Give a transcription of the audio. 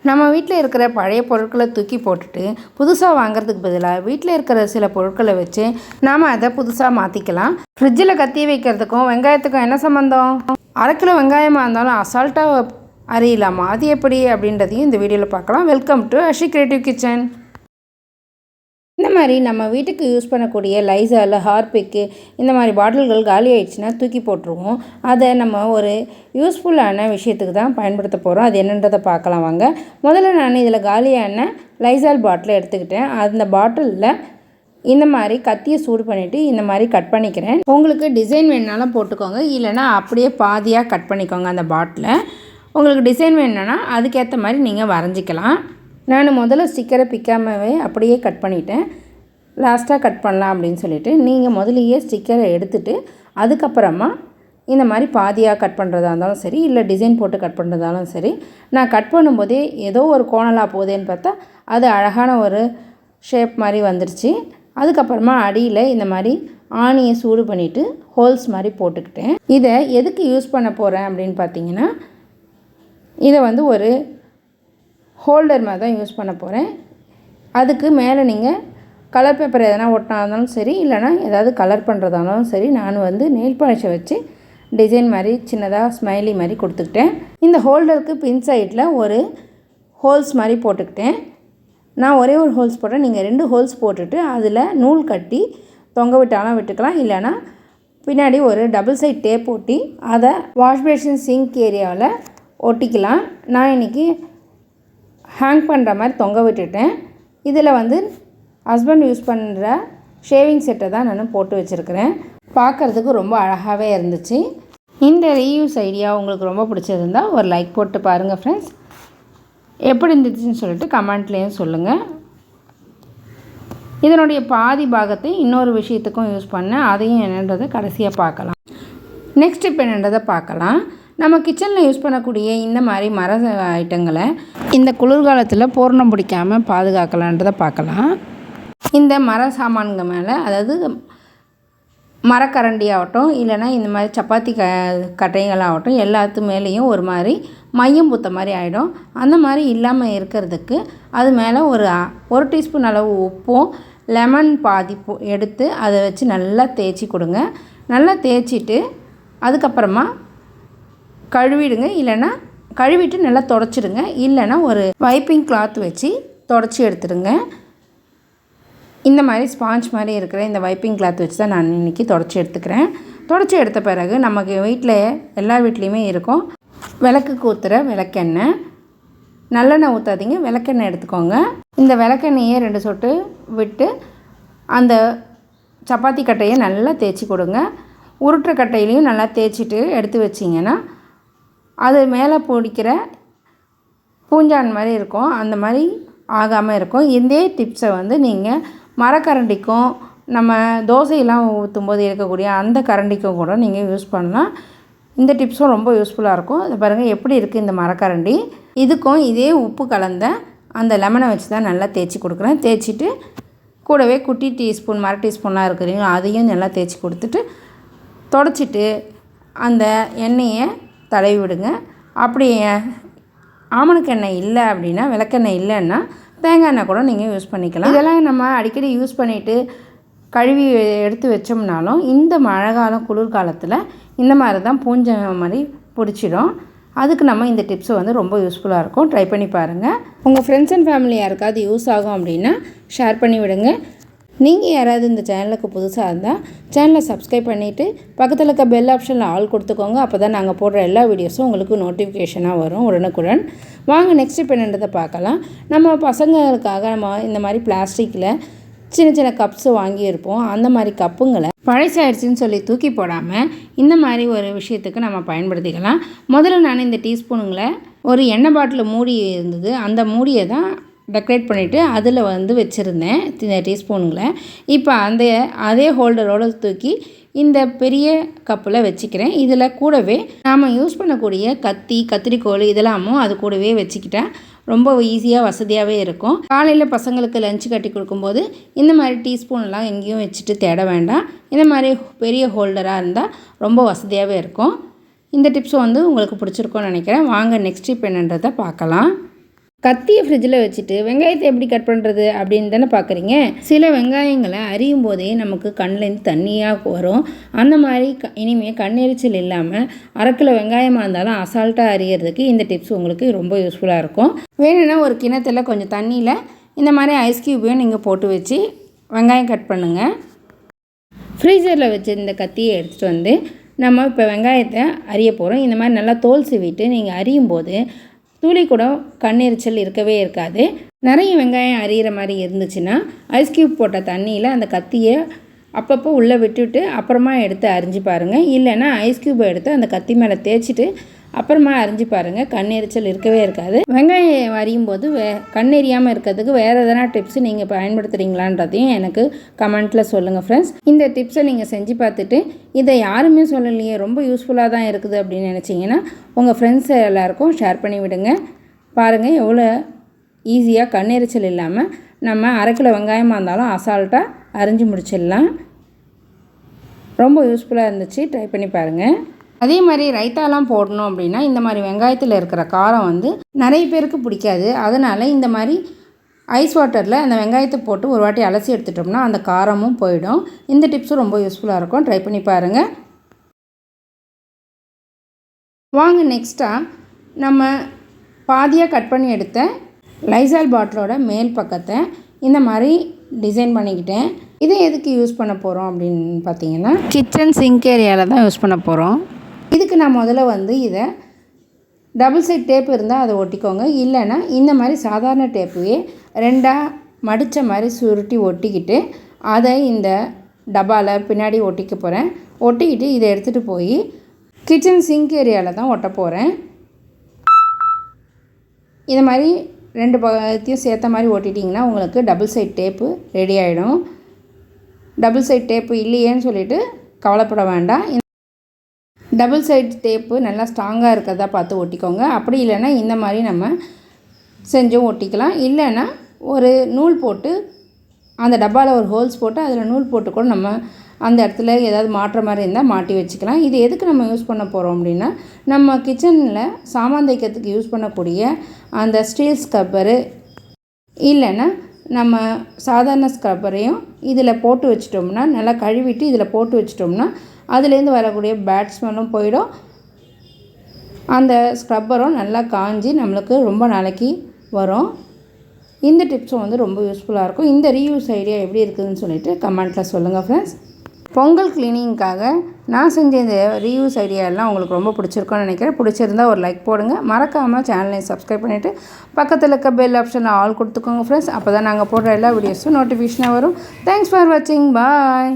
நம்ம வீட்டில் இருக்கிற பழைய பொருட்களை தூக்கி போட்டுட்டு புதுசாக வாங்குறதுக்கு பதிலாக வீட்டில் இருக்கிற சில பொருட்களை வச்சு நாம் அதை புதுசாக மாற்றிக்கலாம். ஃப்ரிட்ஜில் கத்தி வைக்கிறதுக்கும் வெங்காயத்துக்கும் என்ன சம்மந்தம்? 1/2 கிலோ வெங்காயமாக இருந்தாலும் அசால்ட்டாக அறியலாமா? அது எப்படி அப்படின்றதையும் இந்த வீடியோவில் பார்க்கலாம். Welcome to Ashi creative kitchen. இந்த மாதிரி நம்ம வீட்டுக்கு யூஸ் பண்ணக்கூடிய லைசால், ஹார்பிக்கு இந்த மாதிரி பாட்டில்கள் காலி ஆயிடுச்சுன்னா தூக்கி போட்டுருவோம். அதை நம்ம ஒரு யூஸ்ஃபுல்லான விஷயத்துக்கு தான் பயன்படுத்த போகிறோம். அது என்னன்றதை பார்க்கலாம் வாங்க. முதல்ல நான் இதில் காலியான லைசால் பாட்டிலை எடுத்துக்கிட்டேன். அந்த பாட்டிலில் இந்த மாதிரி கத்தியை சூடு பண்ணிவிட்டு இந்த மாதிரி கட் பண்ணிக்கிறேன். உங்களுக்கு டிசைன் வேணுனாலும் போட்டுக்கோங்க, இல்லைனா அப்படியே பாதியாக கட் பண்ணிக்கோங்க. அந்த பாட்டிலை உங்களுக்கு டிசைன் வேணுன்னா அதுக்கேற்ற மாதிரி நீங்கள் வரைஞ்சிக்கலாம். நான் முதல்ல ஸ்டிக்கரை பிக்காமவே அப்படியே கட் பண்ணிவிட்டேன். லாஸ்ட்டாக கட் பண்ணலாம் அப்படின்னு சொல்லிவிட்டு நீங்கள் முதலையே ஸ்டிக்கரை எடுத்துகிட்டு அதுக்கப்புறமா இந்த மாதிரி பாதியாக கட் பண்ணுறதா இருந்தாலும் சரி, இல்லை டிசைன் போட்டு கட் பண்ணுறதாலும் சரி, நான் கட் பண்ணும்போதே ஏதோ ஒரு கோணலாக போகுதேன்னு பார்த்தா அது அழகான ஒரு ஷேப் மாதிரி வந்துடுச்சு. அதுக்கப்புறமா அடியில் இந்த மாதிரி ஆணியை சூடு பண்ணிவிட்டு ஹோல்ஸ் மாதிரி போட்டுக்கிட்டேன். இதை எதுக்கு யூஸ் பண்ண போகிறேன் அப்படின்னு பார்த்தீங்கன்னா, இதை ஒரு ஹோல்டர் மாதிரி தான் யூஸ் பண்ண போகிறேன். அதுக்கு மேலே நீங்கள் கலர் பேப்பர் எதனா ஒட்டினா இருந்தாலும் சரி, இல்லைனா ஏதாவது கலர் பண்ணுறதாலும் சரி, நான் நெயில் பாலிஷை வச்சு டிசைன் மாதிரி சின்னதாக ஸ்மைலி மாதிரி கொடுத்துக்கிட்டேன். இந்த ஹோல்டருக்கு பின் சைடில் ஒரு ஹோல்ஸ் மாதிரி போட்டுக்கிட்டேன். நான் ஒரே ஒரு ஹோல்ஸ் போட்டேன். நீங்கள் 2 ஹோல்ஸ் போட்டுட்டு அதில் நூல் கட்டி தொங்க விட்டாலும் விட்டுக்கலாம், இல்லைனா பின்னாடி ஒரு டபுள் சைட் டேப் ஒட்டி அதை வாஷ் பேஷன் சிங்க் ஏரியாவில் ஒட்டிக்கலாம். நான் இன்றைக்கி ஹேங் பண்ணுற மாதிரி தொங்க விட்டுட்டேன். இதில் ஹஸ்பண்ட் யூஸ் பண்ணுற ஷேவிங் செட்டை தான் நான் போட்டு வச்சுருக்கிறேன். பார்க்குறதுக்கு ரொம்ப அழகாகவே இருந்துச்சு. இந்த ரீயூஸ் ஐடியா உங்களுக்கு ரொம்ப பிடிச்சிருந்தா ஒரு லைக் போட்டு பாருங்கள் ஃப்ரெண்ட்ஸ். எப்படி இருந்துச்சுன்னு சொல்லிட்டு கமெண்ட்லேயும் சொல்லுங்கள். இதனுடைய பாதி பாகத்தை இன்னொரு விஷயத்துக்கும் யூஸ் பண்ணேன். அதையும் என்னன்றதை கடைசியாக பார்க்கலாம். நெக்ஸ்ட் இப்போ என்னன்றதை பார்க்கலாம். நம்ம கிச்சனில் யூஸ் பண்ணக்கூடிய இந்த மாதிரி மர ஐட்டங்களை இந்த குளிர்காலத்தில் பூரணம் பிடிக்காமல் பாதுகாக்கலான்றதை பார்க்கலாம். இந்த மர சாமான்கள் மேலே, அதாவது மரக்கரண்டி ஆகட்டும், இல்லைனா இந்த மாதிரி சப்பாத்தி கட்டைகளாகட்டும், எல்லாத்து மேலேயும் ஒரு மாதிரி மையம் பூத்த மாதிரி ஆகிடும். அந்த மாதிரி இல்லாமல் இருக்கிறதுக்கு அது மேலே ஒரு டீஸ்பூன் அளவு உப்பும் லெமன் பாதி எடுத்து அதை வச்சு நல்லா தேய்ச்சி கொடுங்க. நல்லா தேய்ச்சிட்டு அதுக்கப்புறமா கழுவிடுங்க, இல்லைனா கழுவிட்டு நல்லா தொடச்சிடுங்க, இல்லைனா ஒரு வைப்பிங் கிளாத் வச்சு தொடச்சி எடுத்துடுங்க. இந்த மாதிரி ஸ்பாஞ்ச் மாதிரி இருக்கிற இந்த வைப்பிங் கிளாத் வச்சு தான் நான் இன்றைக்கி தொடச்சி எடுத்துக்கிறேன். தொடச்சி எடுத்த பிறகு நமக்கு வீட்டில் எல்லா வீட்லேயுமே இருக்கும் விளக்குக்கு ஊற்றுற விளக்கெண்ணெய். நல்லெண்ணெய் ஊற்றாதீங்க, விளக்கெண்ணெய் எடுத்துக்கோங்க. இந்த விளக்கெண்ணெயை 2 சொட்டு விட்டு அந்த சப்பாத்தி கட்டையை நல்லா தேய்ச்சி கொடுங்க. உருட்டுற கட்டையிலையும் நல்லா தேய்ச்சிட்டு எடுத்து வச்சிங்கன்னா அது மேலே பிடிக்கிற பூஞ்சான் மாதிரி இருக்கும், அந்த மாதிரி ஆகாமல் இருக்கும். இதே டிப்ஸை நீங்கள் மரக்கரண்டிக்கும், நம்ம தோசையெல்லாம் ஊற்றும்போது இருக்கக்கூடிய அந்த கரண்டிக்கும் கூட நீங்கள் யூஸ் பண்ணலாம். இந்த டிப்ஸும் ரொம்ப யூஸ்ஃபுல்லாக இருக்கும். அதை பாருங்கள் எப்படி இருக்குது இந்த மரக்கரண்டி. இதுக்கும் இதே உப்பு கலந்த அந்த லெமனை வச்சு தான் நல்லா தேய்ச்சி கொடுக்குறேன். தேய்ச்சிட்டு கூடவே குட்டி டீஸ்பூன், மர டீஸ்பூன்லாம் இருக்கிறீங்க, அதையும் நல்லா தேய்ச்சி கொடுத்துட்டு தொடச்சிட்டு அந்த எண்ணெயை தடவி விடுங்க. அப்படி ஆமணக்கு எண்ணெய் இல்லை அப்படின்னா, விளக்கெண்ணெய் இல்லைன்னா தேங்காய் எண்ணெய் கூட நீங்கள் யூஸ் பண்ணிக்கலாம். இதெல்லாம் நம்ம அடிக்கடி யூஸ் பண்ணிவிட்டு கழுவி எடுத்து வச்சோம்னாலும் இந்த மழை காலம் குளிர்காலத்தில் இந்த மாதிரி தான் பூஞ்சை மாதிரி பிடிச்சிடும். அதுக்கு நம்ம இந்த டிப்ஸு ரொம்ப யூஸ்ஃபுல்லாக இருக்கும். ட்ரை பண்ணி பாருங்கள். உங்கள் ஃப்ரெண்ட்ஸ் அண்ட் ஃபேமிலி யாருக்காவது யூஸ் ஆகும் அப்படின்னா ஷேர் பண்ணி விடுங்க. நீங்கள் யாராவது இந்த சேனலுக்கு புதுசாக இருந்தால் சேனலை சப்ஸ்கிரைப் பண்ணிவிட்டு பக்கத்தில் இருக்க பெல் ஆப்ஷனில் ஆல் கொடுத்துக்கோங்க. அப்போ தான் நாங்கள் போடுற எல்லா வீடியோஸும் உங்களுக்கு நோட்டிஃபிகேஷனாக வரும் உடனுக்குடன். வாங்க நெக்ஸ்ட் இப்போ என்னன்றதை பார்க்கலாம். நம்ம பசங்களுக்காக நம்ம இந்த மாதிரி பிளாஸ்டிக்கில் சின்ன சின்ன கப்ஸு வாங்கியிருப்போம். அந்த மாதிரி கப்புங்களை பழசாயிடுச்சின்னு சொல்லி தூக்கி போடாமல் இந்த மாதிரி ஒரு விஷயத்துக்கு நம்ம பயன்படுத்திக்கலாம். முதல்ல நான் இந்த டீஸ்பூனுங்களை ஒரு எண்ணெய் பாட்டில் மூடி இருந்தது, அந்த மூடியை தான் டெக்கரேட் பண்ணிவிட்டு அதில் வச்சுருந்தேன் இந்த டீஸ்பூனுங்களை. இப்போ அதே ஹோல்டரோடு தூக்கி இந்த பெரிய கப்பில் வச்சுக்கிறேன். இதில் கூடவே நாம் யூஸ் பண்ணக்கூடிய கத்தி, கத்திரிக்கோல் இதெல்லாமும் அது கூடவே வச்சுக்கிட்டால் ரொம்ப ஈஸியாக வசதியாகவே இருக்கும். காலையில் பசங்களுக்கு லஞ்சு கட்டி கொடுக்கும்போது இந்த மாதிரி டீஸ்பூன்லாம் எங்கேயும் வச்சுட்டு தேட வேண்டாம். இந்த மாதிரி பெரிய ஹோல்டராக இருந்தால் ரொம்ப வசதியாகவே இருக்கும். இந்த டிப்ஸ் உங்களுக்கு பிடிச்சிருக்கும்னு நினைக்கிறேன். வாங்க நெக்ஸ்ட் டிப் என்னன்றதை பார்க்கலாம். கத்தியை ஃப்ரிட்ஜில் வச்சுட்டு வெங்காயத்தை எப்படி கட் பண்ணுறது அப்படின்னு தானே பார்க்குறீங்க. சில வெங்காயங்களை அறியும் போதே நமக்கு கண்ணிலேருந்து தண்ணியாக வரும். அந்த மாதிரி இனிமேல் கண்ணெரிச்சல் இல்லாமல் 1/2 கிலோ வெங்காயமாக இருந்தாலும் அசால்ட்டாக அறியறதுக்கு இந்த டிப்ஸ் உங்களுக்கு ரொம்ப யூஸ்ஃபுல்லாக இருக்கும். வேணும்னா ஒரு கிணத்துல கொஞ்சம் தண்ணியில் இந்த மாதிரி ஐஸ் க்யூபையும் நீங்கள் போட்டு வச்சு வெங்காயம் கட் பண்ணுங்கள். ஃப்ரீசரில் வச்சு இந்த கத்தியை எடுத்துகிட்டு வந்து நம்ம இப்போ வெங்காயத்தை அறிய போகிறோம். இந்த மாதிரி நல்லா தோல் சீவிட்டு நீங்கள் அறியும் போது துளி கூட கண்ணெரிச்சல் இருக்கவே இருக்காது. நிறைய வெங்காயம் அறிகிற மாதிரி இருந்துச்சுன்னா ஐஸ் க்யூப் போட்ட தண்ணியில் அந்த கத்தியை அப்பப்போ உள்ளே விட்டுவிட்டு அப்புறமா எடுத்து அரிஞ்சு பாருங்கள். இல்லைன்னா ஐஸ் க்யூப்பை எடுத்து அந்த கத்தி மேலே தேய்ச்சிட்டு அப்புறமா அரிஞ்சு பாருங்கள். கண்ணெரிச்சல் இருக்கவே இருக்காது. வெங்காயம் அறியும் போது கண்ணெரியாமல் இருக்கிறதுக்கு வேறு எதனா டிப்ஸ் நீங்கள் பயன்படுத்துகிறீங்களான்றதையும் எனக்கு கமெண்ட்டில் சொல்லுங்கள் ஃப்ரெண்ட்ஸ். இந்த டிப்ஸை நீங்கள் செஞ்சு பார்த்துட்டு இதை யாருமே சொல்லலையே ரொம்ப யூஸ்ஃபுல்லாக தான் இருக்குது அப்படின்னு நினச்சிங்கன்னா உங்கள் ஃப்ரெண்ட்ஸ் எல்லாேருக்கும் ஷேர் பண்ணி விடுங்க. பாருங்கள் எவ்வளோ ஈஸியாக கண்ணெரிச்சல் இல்லாமல் நம்ம 1/2 கிலோ வெங்காயமாக இருந்தாலும் அசால்ட்டாக அரிஞ்சு முடிச்சிடலாம். ரொம்ப யூஸ்ஃபுல்லாக இருந்துச்சு. ட்ரை பண்ணி பாருங்கள். அதே மாதிரி ரைத்தாலாம் போடணும் அப்படின்னா இந்த மாதிரி வெங்காயத்தில் இருக்கிற காரம் வந்து நிறைய பேருக்கு பிடிக்காது. அதனால் இந்த மாதிரி ஐஸ் வாட்டரில் அந்த வெங்காயத்தை போட்டு ஒரு வாட்டி அலசி எடுத்துட்டோம்னா அந்த காரமும் போயிடும். இந்த டிப்ஸும் ரொம்ப யூஸ்ஃபுல்லாக இருக்கும். ட்ரை பண்ணி பாருங்கள். வாங்க நெக்ஸ்ட்டாக நம்ம பாதியாக கட் பண்ணி எடுத்த லைசால் பாட்டிலோட மேல் பக்கத்தை இந்த மாதிரி டிசைன் பண்ணிக்கிட்டேன். இதை எதுக்கு யூஸ் பண்ண போகிறோம் அப்படின்னு பார்த்தீங்கன்னா கிச்சன் சிங்க் ஏரியாவில் தான் யூஸ் பண்ண போகிறோம். இதுக்கு நான் முதல்ல வந்து இதை டபுள் சைட் டேப் இருந்தால் அதை ஒட்டிக்கோங்க. இல்லைன்னா இந்த மாதிரி சாதாரண டேப்பையே 2ஆக மடித்த மாதிரி சுருட்டி ஒட்டிக்கிட்டு அதை இந்த டப்பாவில் பின்னாடி ஒட்டிக்க போகிறேன். ஒட்டிக்கிட்டு இதை எடுத்துகிட்டு போய் கிச்சன் சிங்க் ஏரியாவில் தான் ஒட்ட போகிறேன். இதை மாதிரி 2 பக்கத்தையும் சேர்த்த மாதிரி ஒட்டிட்டிங்கன்னா உங்களுக்கு டபுள் சைட் டேப்பு ரெடி ஆகிடும். டபுள் சைட் டேப்பு இல்லையேன்னு சொல்லிவிட்டு கவலைப்பட வேண்டாம். டபுள் சைட் டேப்பு நல்லா ஸ்ட்ராங்காக இருக்கிறதா பார்த்து ஒட்டிக்கோங்க. அப்படி இல்லைன்னா இந்த மாதிரி நம்ம செஞ்சும் ஒட்டிக்கலாம். இல்லைன்னா ஒரு நூல் போட்டு அந்த டப்பாவில் ஒரு ஹோல்ஸ் போட்டு அதில் நூல் போட்டு கூட நம்ம அந்த இடத்துல ஏதாவது மாட்டுற மாதிரி இருந்தால் மாட்டி வச்சுக்கலாம். இது எதுக்கு நம்ம யூஸ் பண்ண போகிறோம் அப்படின்னா நம்ம கிச்சனில் சாமான் தைக்கிறதுக்கு யூஸ் பண்ணக்கூடிய அந்த ஸ்டீல் ஸ்க்ரப்பரு இல்லைன்னா நம்ம சாதாரண ஸ்க்ரப்பரையும் இதில் போட்டு வச்சிட்டோம்னா நல்லா கழுவிட்டு இதில் போட்டு வச்சிட்டோம்னா அதுலேருந்து வரக்கூடிய பேட் ஸ்மெல்லும் போயிடும். அந்த ஸ்க்ரப்பரும் நல்லா காஞ்சி நம்மளுக்கு ரொம்ப நாளைக்கு வரும். இந்த டிப்ஸும் வந்து ரொம்ப யூஸ்ஃபுல்லாக இருக்கும். இந்த ரீயூஸ் ஐடியா எப்படி இருக்குதுன்னு சொல்லிட்டு கமெண்ட்டில் சொல்லுங்கள் ஃப்ரெண்ட்ஸ். பொங்கல் கிளீனிங்காக நான் செஞ்ச இந்த ரீயூஸ் ஐடியாலாம் உங்களுக்கு ரொம்ப பிடிச்சிருக்கும்னு நினைக்கிறேன். பிடிச்சிருந்தா ஒரு லைக் போடுங்க. மறக்காமல் சேனலையும் சப்ஸ்கிரைப் பண்ணிவிட்டு பக்கத்தில் இருக்க பெல் ஆப்ஷனில் ஆல் கொடுத்துக்கோங்க ஃப்ரெண்ட்ஸ். அப்போ தான் நாங்கள் போடுற எல்லா வீடியோஸும் நோட்டிஃபிகேஷனாக வரும். தேங்க்ஸ் ஃபார் வாட்சிங். பாய்.